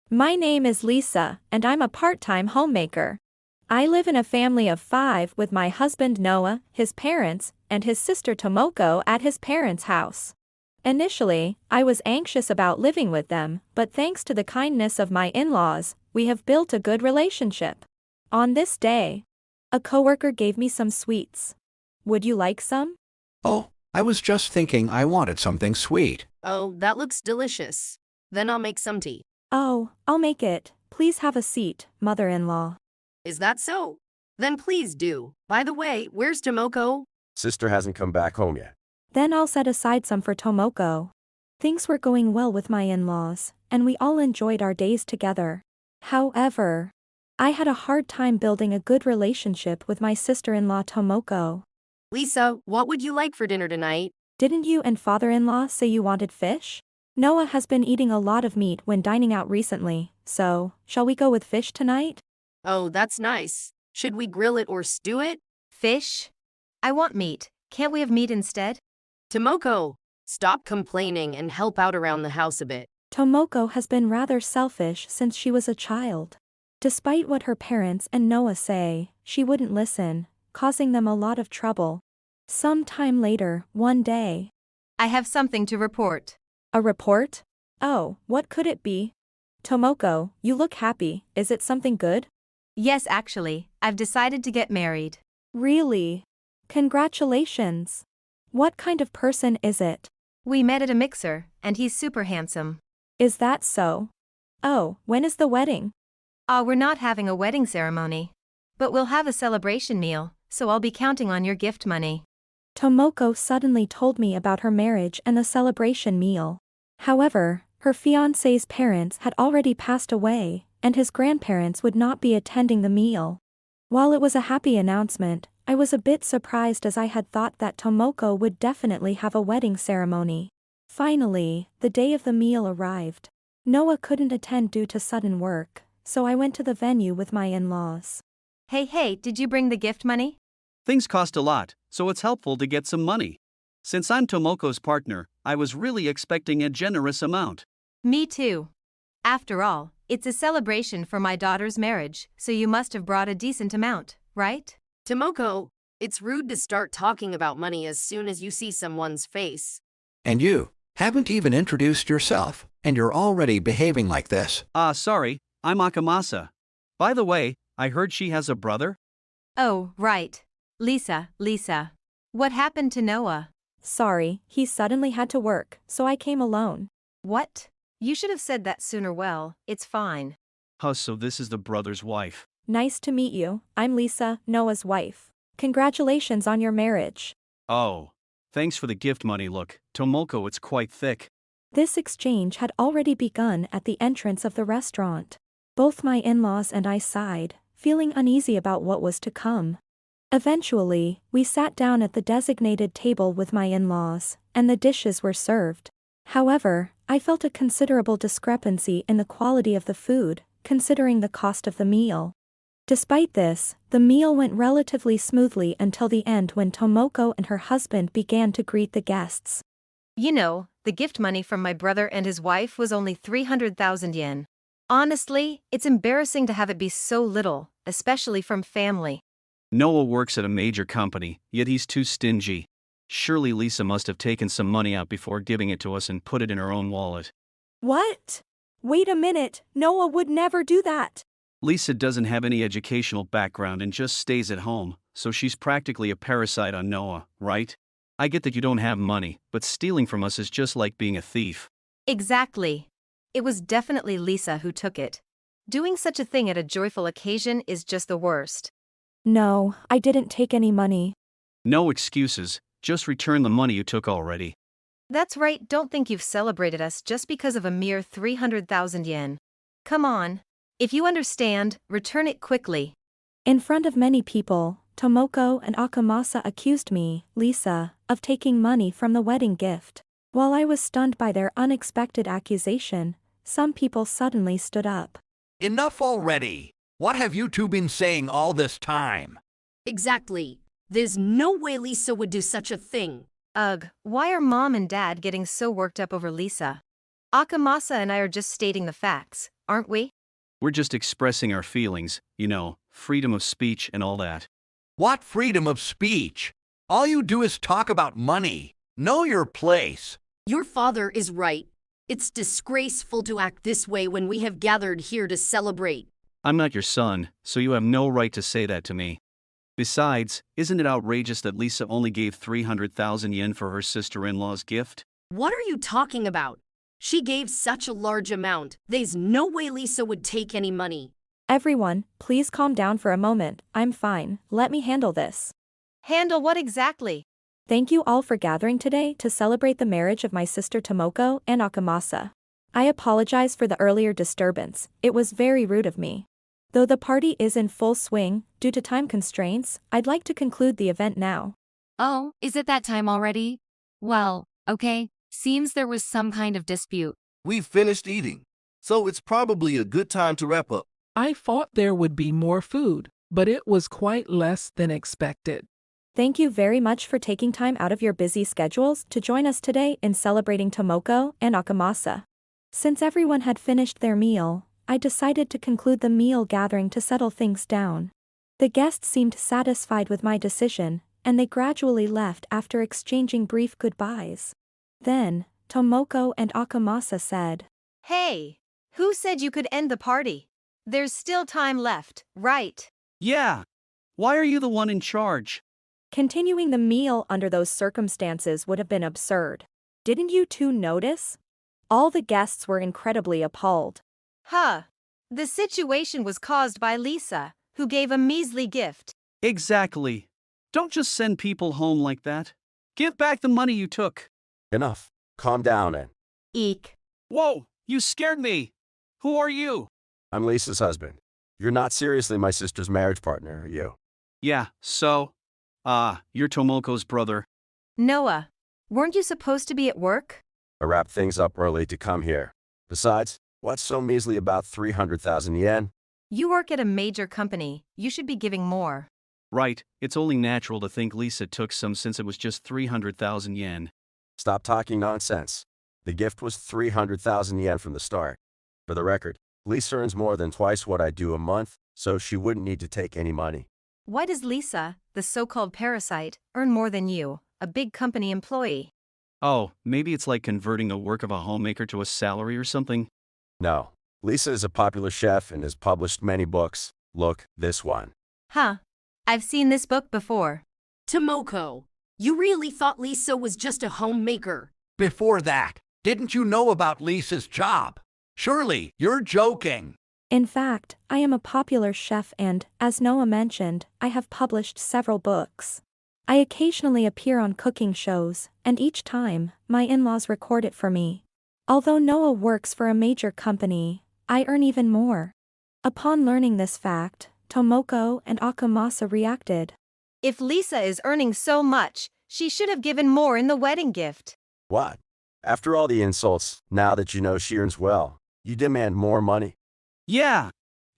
My name is Lisa, and I'm a part-time homemaker. I live in a family of 5 with my husband Noah, his parents, and his sister Tomoko at his parents' house. Initially, I was anxious about living with them, but thanks to the kindness of my in-laws, we have built a good relationship. On this day, a coworker gave me some sweets. Would you like some? Oh, I was just thinking I wanted something sweet. Oh, that looks delicious. Then I'll make some tea. Oh, I'll make it. Please have a seat, mother-in-law. Is that so? Then please do. By the way, where's Tomoko? Sister hasn't come back home yet. Then I'll set aside some for Tomoko. Things were going well with my in-laws, and we all enjoyed our days together. However, I had a hard time building a good relationship with my sister-in-law Tomoko. Lisa, what would you like for dinner tonight? Didn't you and father-in-law say you wanted fish? Noah has been eating a lot of meat when dining out recently, so, shall we go with fish tonight? Oh, that's nice. Should we grill it or stew it? Fish? I want meat. Can't we have meat instead? Tomoko, stop complaining and help out around the house a bit. Tomoko has been rather selfish since she was a child. Despite what her parents and Noah say, she wouldn't listen, causing them a lot of trouble. Some time later, one day. I have something to report. A report? Oh, what could it be? Tomoko, you look happy. Is it something good? Yes, actually, I've decided to get married. Really? Congratulations. What kind of person is it? We met at a mixer, and he's super handsome. Is that so? Oh, when is the wedding? We're not having a wedding ceremony. But we'll have a celebration meal, so I'll be counting on your gift money. Tomoko suddenly told me about her marriage and the celebration meal. However, her fiancé's parents had already passed away, and his grandparents would not be attending the meal. While it was a happy announcement, I was a bit surprised as I had thought that Tomoko would definitely have a wedding ceremony. Finally, the day of the meal arrived. Noah couldn't attend due to sudden work, so I went to the venue with my in-laws. Hey, did you bring the gift money? Things cost a lot, so it's helpful to get some money. Since I'm Tomoko's partner, I was really expecting a generous amount. Me too. After all, it's a celebration for my daughter's marriage, so you must have brought a decent amount, right? Tomoko, it's rude to start talking about money as soon as you see someone's face. And you haven't even introduced yourself, and you're already behaving like this. Sorry, I'm Akamasa. By the way, I heard she has a brother? Oh, right. Lisa. What happened to Noah? Sorry, he suddenly had to work, so I came alone. What? You should have said that sooner. Well, it's fine. So this is the brother's wife. Nice to meet you. I'm Lisa, Noah's wife. Congratulations on your marriage. Oh, thanks for the gift money. Look, Tomoko, it's quite thick. This exchange had already begun at the entrance of the restaurant. Both my in-laws and I sighed, feeling uneasy about what was to come. Eventually, we sat down at the designated table with my in-laws, and the dishes were served. However, I felt a considerable discrepancy in the quality of the food, considering the cost of the meal. Despite this, the meal went relatively smoothly until the end when Tomoko and her husband began to greet the guests. You know, the gift money from my brother and his wife was only 300,000 yen. Honestly, it's embarrassing to have it be so little, especially from family. Noah works at a major company, yet he's too stingy. Surely Lisa must have taken some money out before giving it to us and put it in her own wallet. What? Wait a minute, Noah would never do that. Lisa doesn't have any educational background and just stays at home, so she's practically a parasite on Noah, right? I get that you don't have money, but stealing from us is just like being a thief. Exactly. It was definitely Lisa who took it. Doing such a thing at a joyful occasion is just the worst. No, I didn't take any money. No excuses, just return the money you took already. That's right, don't think you've celebrated us just because of a mere 300,000 yen. Come on. If you understand, return it quickly. In front of many people, Tomoko and Akamasa accused me, Lisa, of taking money from the wedding gift. While I was stunned by their unexpected accusation, some people suddenly stood up. Enough already! What have you two been saying all this time? Exactly. There's no way Lisa would do such a thing. Ugh, why are mom and dad getting so worked up over Lisa? Akamasa and I are just stating the facts, aren't we? We're just expressing our feelings, freedom of speech and all that. What freedom of speech? All you do is talk about money. Know your place. Your father is right. It's disgraceful to act this way when we have gathered here to celebrate. I'm not your son, so you have no right to say that to me. Besides, isn't it outrageous that Lisa only gave 300,000 yen for her sister-in-law's gift? What are you talking about? She gave such a large amount. There's no way Lisa would take any money. Everyone, please calm down for a moment. I'm fine. Let me handle this. Handle what exactly? Thank you all for gathering today to celebrate the marriage of my sister Tomoko and Akamasa. I apologize for the earlier disturbance. It was very rude of me. Though the party is in full swing, due to time constraints, I'd like to conclude the event now. Oh, is it that time already? Well, okay, seems there was some kind of dispute. We've finished eating, so it's probably a good time to wrap up. I thought there would be more food, but it was quite less than expected. Thank you very much for taking time out of your busy schedules to join us today in celebrating Tomoko and Akamasa. Since everyone had finished their meal, I decided to conclude the meal gathering to settle things down. The guests seemed satisfied with my decision, and they gradually left after exchanging brief goodbyes. Then, Tomoko and Akamasa said, Hey, who said you could end the party? There's still time left, right? Yeah. Why are you the one in charge? Continuing the meal under those circumstances would have been absurd. Didn't you two notice? All the guests were incredibly appalled. Huh. The situation was caused by Lisa, who gave a measly gift. Exactly. Don't just send people home like that. Give back the money you took. Enough. Calm down, and Eek. Whoa, you scared me. Who are you? I'm Lisa's husband. You're not seriously my sister's marriage partner, are you? Yeah, so? You're Tomoko's brother. Noah, weren't you supposed to be at work? I wrapped things up early to come here. Besides, what's so measly about 300,000 yen? You work at a major company. You should be giving more. Right, it's only natural to think Lisa took some since it was just 300,000 yen. Stop talking nonsense. The gift was 300,000 yen from the start. For the record, Lisa earns more than twice what I do a month, so she wouldn't need to take any money. Why does Lisa, the so-called parasite, earn more than you, a big company employee? Oh, maybe it's like converting the work of a homemaker to a salary or something? No. Lisa is a popular chef and has published many books. Look, this one. Huh. I've seen this book before. Tomoko, you really thought Lisa was just a homemaker? Before that, didn't you know about Lisa's job? Surely, you're joking. In fact, I am a popular chef and, as Noah mentioned, I have published several books. I occasionally appear on cooking shows, and each time, my in-laws record it for me. Although Noah works for a major company, I earn even more. Upon learning this fact, Tomoko and Akamasa reacted. If Lisa is earning so much, she should have given more in the wedding gift. What? After all the insults, now that you know she earns well, you demand more money? Yeah.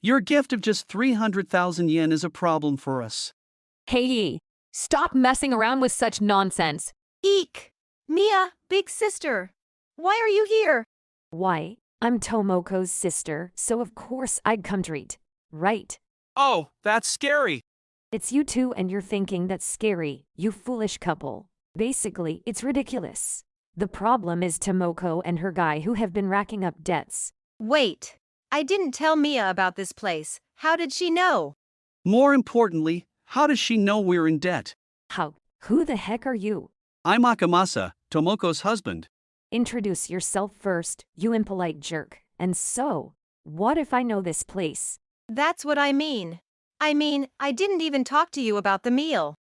Your gift of just 300,000 yen is a problem for us. Hey, stop messing around with such nonsense. Eek! Mia, big sister. Why are you here? Why, I'm Tomoko's sister, so of course I'd come treat. Right. Oh, that's scary. It's you two and you're thinking that's scary, you foolish couple. Basically, it's ridiculous. The problem is Tomoko and her guy who have been racking up debts. Wait. I didn't tell Mia about this place. How did she know? More importantly, how does she know we're in debt? How? Who the heck are you? I'm Akamasa, Tomoko's husband. Introduce yourself first, you impolite jerk. And so, what if I know this place? That's what I mean. I didn't even talk to you about the meal.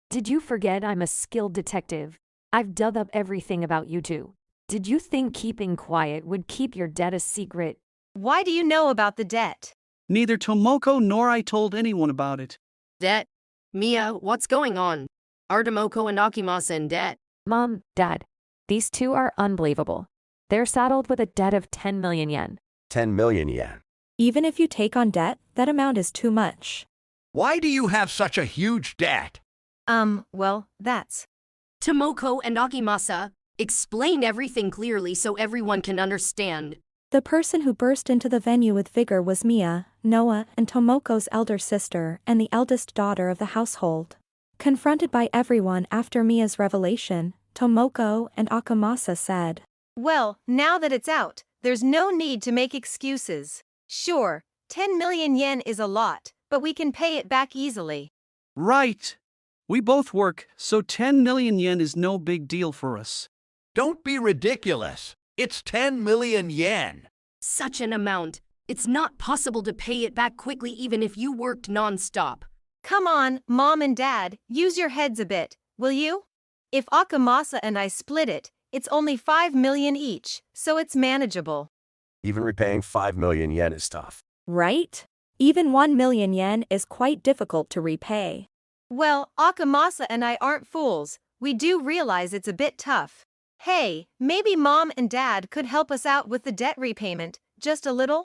Did you forget I'm a skilled detective? I've dug up everything about you two. Did you think keeping quiet would keep your debt a secret? Why do you know about the debt? Neither Tomoko nor I told anyone about it. Debt? Mia, what's going on? Are Tomoko and Akamasa in debt? Mom, Dad, these two are unbelievable. They're saddled with a debt of 10 million yen. 10 million yen. Even if you take on debt, that amount is too much. Why do you have such a huge debt? Well, that's... Tomoko and Akamasa, Explain everything clearly so everyone can understand. The person who burst into the venue with vigor was Mia, Noah, and Tomoko's elder sister and the eldest daughter of the household. Confronted by everyone after Mia's revelation, Tomoko and Akamasa said, Well, now that it's out, there's no need to make excuses. Sure, 10 million yen is a lot, but we can pay it back easily. Right. We both work, so 10 million yen is no big deal for us. Don't be ridiculous. It's 10 million yen. Such an amount. It's not possible to pay it back quickly even if you worked non-stop. Come on, Mom and Dad, use your heads a bit, will you? If Akamasa and I split it, it's only 5 million each, so it's manageable. Even repaying 5 million yen is tough. Right? Even 1 million yen is quite difficult to repay. Well, Akamasa and I aren't fools. We do realize it's a bit tough. Hey, maybe Mom and Dad could help us out with the debt repayment, just a little?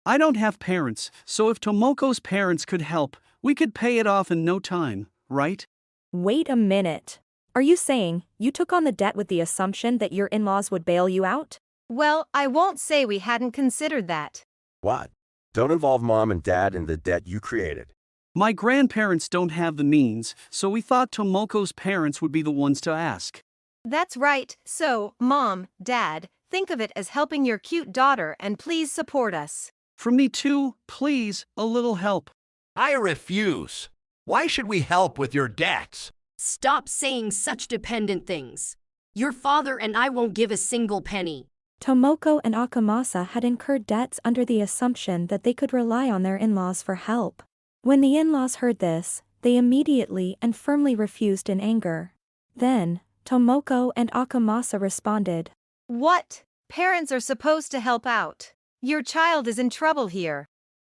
I don't have parents, so if Tomoko's parents could help, we could pay it off in no time, right? Wait a minute. Are you saying you took on the debt with the assumption that your in-laws would bail you out? Well, I won't say we hadn't considered that. What? Don't involve Mom and Dad in the debt you created. My grandparents don't have the means, so we thought Tomoko's parents would be the ones to ask. That's right, so, Mom, Dad, think of it as helping your cute daughter and please support us. From me too, please, a little help. I refuse. Why should we help with your debts? Stop saying such dependent things. Your father and I won't give a single penny. Tomoko and Akamasa had incurred debts under the assumption that they could rely on their in-laws for help. When the in-laws heard this, they immediately and firmly refused in anger. Then, Tomoko and Akamasa responded, What? Parents are supposed to help out. Your child is in trouble here.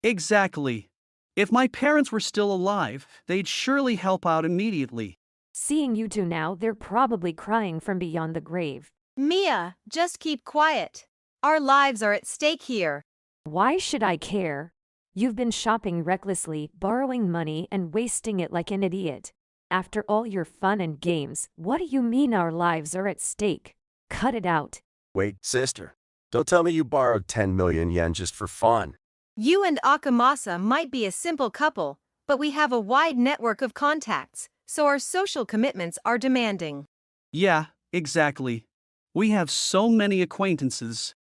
Exactly. If my parents were still alive, they'd surely help out immediately. Seeing you two now, they're probably crying from beyond the grave. Mia, just keep quiet. Our lives are at stake here. Why should I care? You've been shopping recklessly, borrowing money, and wasting it like an idiot. After all your fun and games, what do you mean our lives are at stake? Cut it out. Wait, sister. Don't tell me you borrowed 10 million yen just for fun. You and Akamasa might be a simple couple, but we have a wide network of contacts, so our social commitments are demanding. Yeah, exactly. We have so many acquaintances.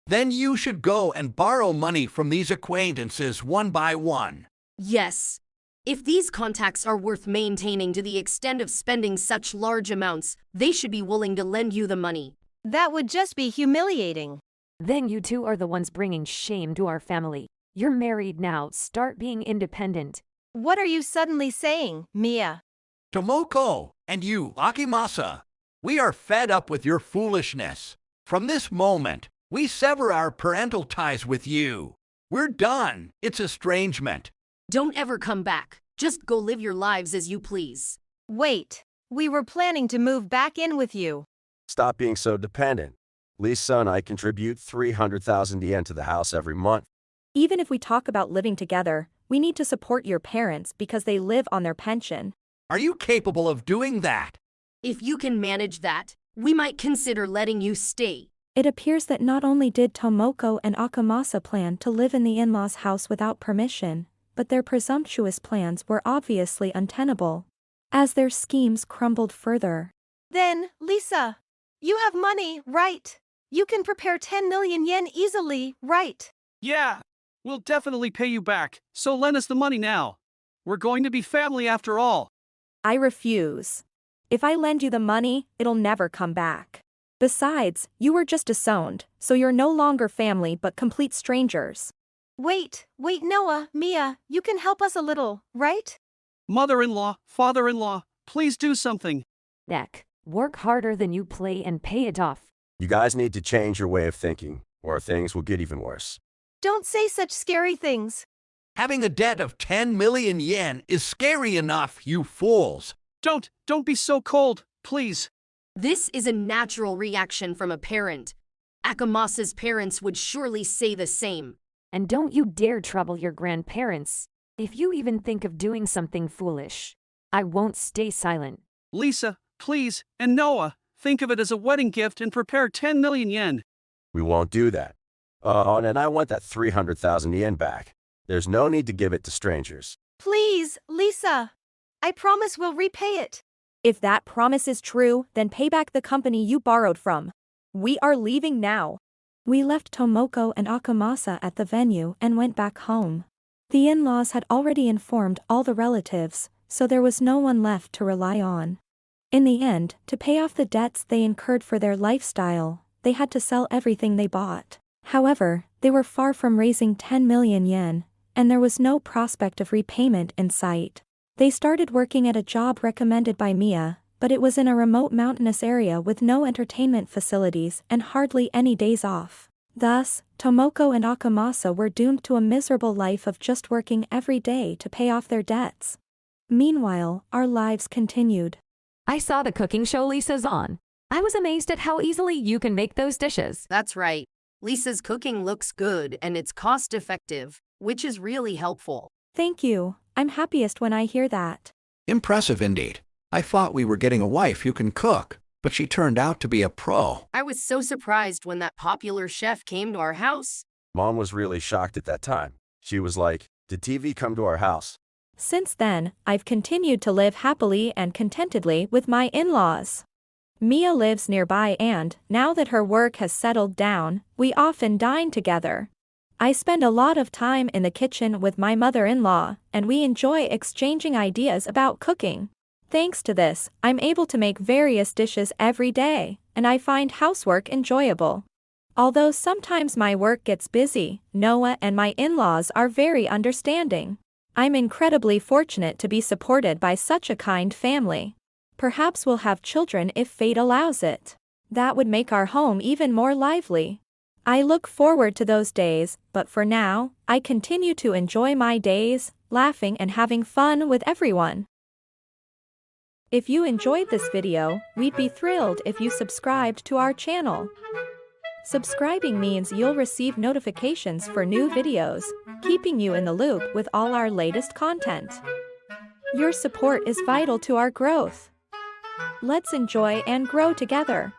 Then you should go and borrow money from these acquaintances one by one. Yes. If these contacts are worth maintaining to the extent of spending such large amounts, they should be willing to lend you the money. That would just be humiliating. Then you two are the ones bringing shame to our family. You're married now, start being independent. What are you suddenly saying, Mia? Tomoko, and you, Akimasa, we are fed up with your foolishness. From this moment, we sever our parental ties with you. We're done. It's estrangement. Don't ever come back. Just go live your lives as you please. Wait, we were planning to move back in with you. Stop being so dependent. Lisa and I contribute 300,000 yen to the house every month. Even if we talk about living together, we need to support your parents because they live on their pension. Are you capable of doing that? If you can manage that, we might consider letting you stay. It appears that not only did Tomoko and Akamasa plan to live in the in-laws' house without permission, but their presumptuous plans were obviously untenable. As their schemes crumbled further. Then, Lisa, you have money, right? You can prepare 10 million yen easily, right? Yeah, we'll definitely pay you back, so lend us the money now. We're going to be family after all. I refuse. If I lend you the money, it'll never come back. Besides, you were just disowned, so you're no longer family but complete strangers. Wait, Noah, Mia, you can help us a little, right? Mother-in-law, father-in-law, please do something. Neck. Work harder than you play and pay it off. You guys need to change your way of thinking, or things will get even worse. Don't say such scary things. Having a debt of 10 million yen is scary enough, you fools. Don't be so cold, please. This is a natural reaction from a parent. Akamasa's parents would surely say the same. And don't you dare trouble your grandparents. If you even think of doing something foolish, I won't stay silent. Lisa, please, and Noah, think of it as a wedding gift and prepare 10 million yen. We won't do that. Oh, and I want that 300,000 yen back. There's no need to give it to strangers. Please, Lisa. I promise we'll repay it. If that promise is true, then pay back the company you borrowed from. We are leaving now. We left Tomoko and Akamasa at the venue and went back home. The in-laws had already informed all the relatives, so there was no one left to rely on. In the end, to pay off the debts they incurred for their lifestyle, they had to sell everything they bought. However, they were far from raising 10 million yen, and there was no prospect of repayment in sight. They started working at a job recommended by Mia, but it was in a remote mountainous area with no entertainment facilities and hardly any days off. Thus, Tomoko and Akamasa were doomed to a miserable life of just working every day to pay off their debts. Meanwhile, our lives continued. I saw the cooking show Lisa's on. I was amazed at how easily you can make those dishes. That's right. Lisa's cooking looks good and it's cost-effective, which is really helpful. Thank you. I'm happiest when I hear that. Impressive indeed. I thought we were getting a wife who can cook, but she turned out to be a pro. I was so surprised when that popular chef came to our house. Mom was really shocked at that time. She was like, "Did TV come to our house?" Since then, I've continued to live happily and contentedly with my in-laws. Mia lives nearby and, now that her work has settled down, we often dine together. I spend a lot of time in the kitchen with my mother-in-law, and we enjoy exchanging ideas about cooking. Thanks to this, I'm able to make various dishes every day, and I find housework enjoyable. Although sometimes my work gets busy, Noah and my in-laws are very understanding. I'm incredibly fortunate to be supported by such a kind family. Perhaps we'll have children if fate allows it. That would make our home even more lively. I look forward to those days, but for now, I continue to enjoy my days, laughing and having fun with everyone. If you enjoyed this video, we'd be thrilled if you subscribed to our channel. Subscribing means you'll receive notifications for new videos, keeping you in the loop with all our latest content. Your support is vital to our growth. Let's enjoy and grow together.